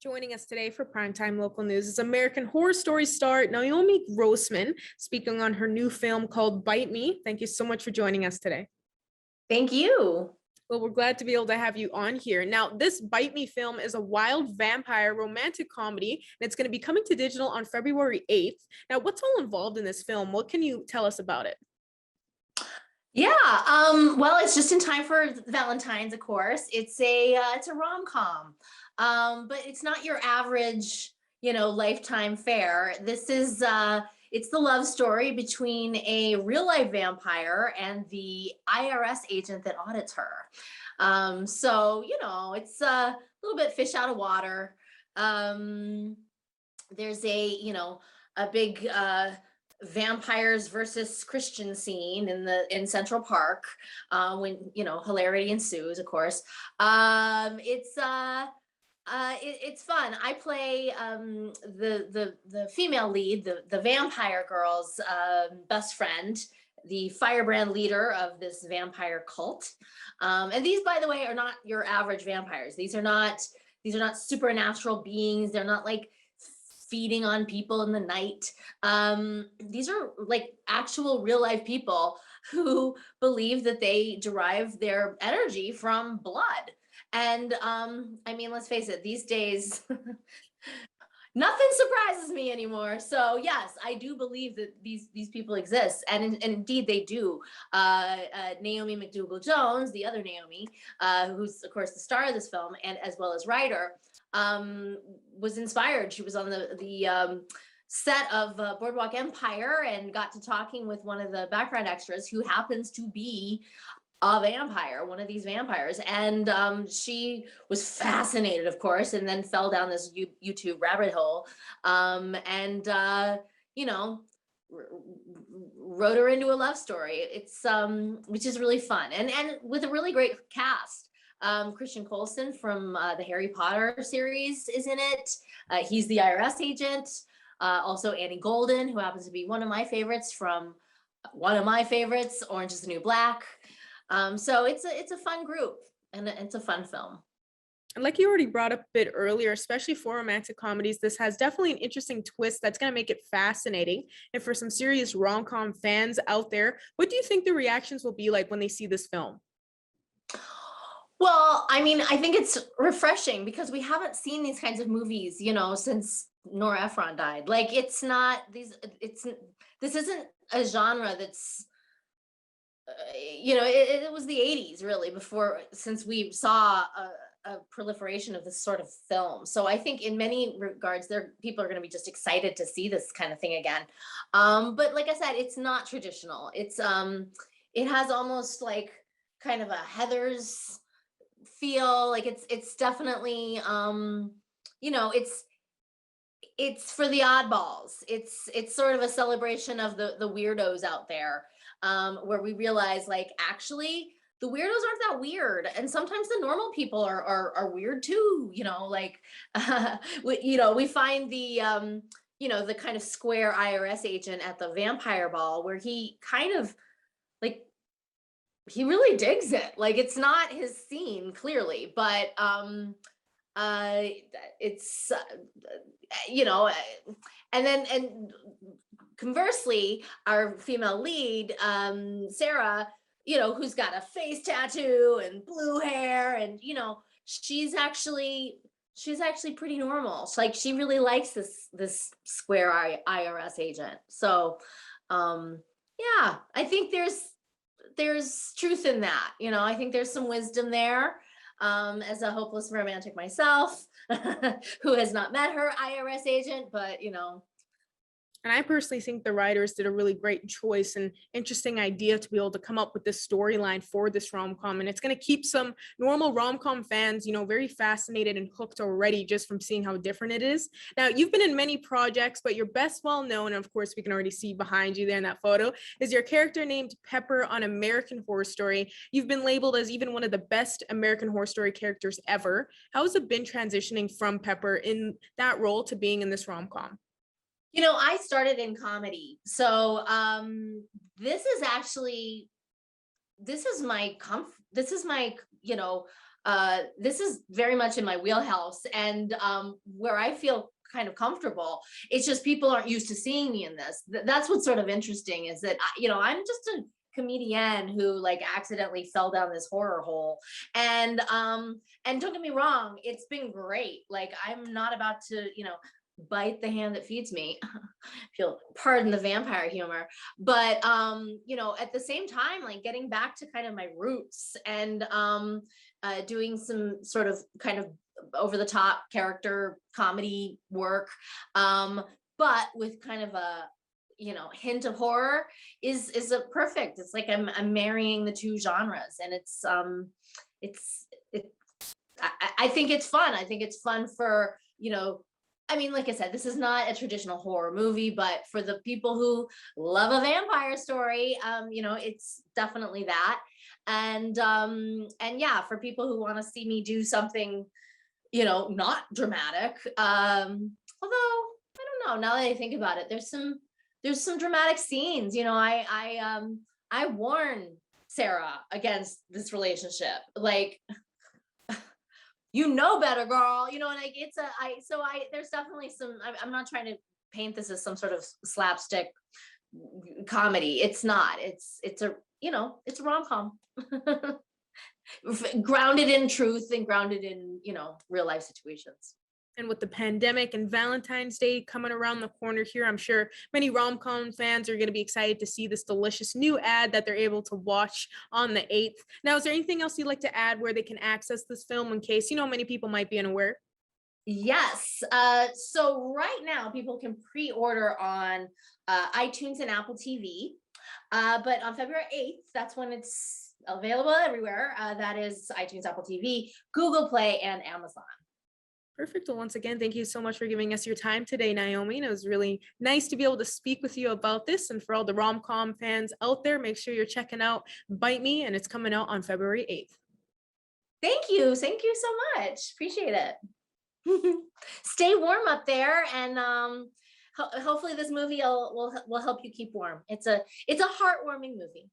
Joining us today for Primetime Local News is American Horror Story star Naomi Grossman, speaking on her new film called Bite Me. Thank you so much for joining us today. Thank you. Well, we're glad to be able to have you on here. Now, this Bite Me film is a wild vampire romantic comedy, and it's going to be coming to digital on February 8th. Now, what's all involved in this film? What can you tell us about it? Yeah, well, it's just in time for Valentine's, of course. It's a rom-com. But it's not your average, lifetime fare. This is it's the love story between a real life vampire and the IRS agent that audits her. So, it's a little bit fish out of water. There's a big vampires versus Christian scene in Central Park, when hilarity ensues, of course. It's fun. I play the female lead, the vampire girl's best friend, the firebrand leader of this vampire cult. And these, by the way, are not your average vampires. These are not supernatural beings. They're not like feeding on people in the night. These are like actual real life people who believe that they derive their energy from blood. And I mean, let's face it, these days, nothing surprises me anymore. So yes, I do believe that these people exist, and indeed they do. Naomi McDougal-Jones, the other Naomi, who's of course the star of this film and as well as writer, was inspired. She was on the set of Boardwalk Empire and got to talking with one of the background extras who happens to be a vampire, one of these vampires. And she was fascinated, of course, and then fell down this YouTube rabbit hole, and wrote her into a love story. It's which is really fun, and with a really great cast. Christian Coulson from the Harry Potter series is in it. He's the IRS agent. Also Annie Golden, who happens to be one of my favorites from Orange is the New Black. So it's a fun group, and it's a fun film. And like you already brought up a bit earlier, especially for romantic comedies, this has definitely an interesting twist that's going to make it fascinating. And for some serious rom-com fans out there, what do you think the reactions will be like when they see this film? Well, I mean, I think it's refreshing because we haven't seen these kinds of movies, since Nora Ephron died. Like, this isn't a genre that's, it was the 80s really since we saw a proliferation of this sort of film. So I think in many regards, people are going to be just excited to see this kind of thing again. But like I said, it's not traditional. It has almost like kind of a Heathers feel. Like it's definitely it's for the oddballs. It's sort of a celebration of the weirdos out there, where we realize, like, actually the weirdos aren't that weird, and sometimes the normal people are weird too. We find the the kind of square IRS agent at the vampire ball, where he kind of like, he really digs it. Like, it's not his scene clearly, but it's and conversely, our female lead, Sarah, who's got a face tattoo and blue hair, and she's actually pretty normal. Like, she really likes this square IRS agent. So yeah, I think there's truth in that. I think there's some wisdom there. As a hopeless romantic myself, who has not met her IRS agent, but And I personally think the writers did a really great choice and interesting idea to be able to come up with this storyline for this rom-com. And it's going to keep some normal rom-com fans, very fascinated and hooked already just from seeing how different it is. Now, you've been in many projects, but your best well-known, and of course, we can already see behind you there in that photo, is your character named Pepper on American Horror Story. You've been labeled as even one of the best American Horror Story characters ever. How has it been transitioning from Pepper in that role to being in this rom-com? I started in comedy. So this is my this is very much in my wheelhouse, and where I feel kind of comfortable. It's just people aren't used to seeing me in this. That's what's sort of interesting, is that I'm just a comedian who like accidentally fell down this horror hole, and don't get me wrong, it's been great. Like, I'm not about to bite the hand that feeds me, if you'll pardon the vampire humor. But at the same time, like, getting back to kind of my roots, and doing some sort of kind of over the top character comedy work, but with kind of a hint of horror is a perfect. It's like I'm marrying the two genres, and it's it I think it's fun. I think it's fun for I mean, like I said, this is not a traditional horror movie, but for the people who love a vampire story, it's definitely that. And yeah, for people who want to see me do something, not dramatic. Although I don't know, now that I think about it, there's some dramatic scenes. I warn Sarah against this relationship. Like, better, girl. Like, there's definitely some. I'm not trying to paint this as some sort of slapstick comedy. It's not. It's a rom-com. Grounded in truth and grounded in real life situations. And with the pandemic and Valentine's Day coming around the corner here, I'm sure many rom-com fans are going to be excited to see this delicious new ad that they're able to watch on the 8th. Now, is there anything else you'd like to add where they can access this film, in case, many people might be unaware? Yes. So right now, people can pre-order on iTunes and Apple TV. But on February 8th, that's when it's available everywhere. That is iTunes, Apple TV, Google Play, and Amazon. Perfect. Well, once again, thank you so much for giving us your time today, Naomi. And it was really nice to be able to speak with you about this. And for all the rom-com fans out there, make sure you're checking out Bite Me, and it's coming out on February 8th. Thank you. Thank you so much. Appreciate it. Stay warm up there, and hopefully this movie will help you keep warm. It's a heartwarming movie.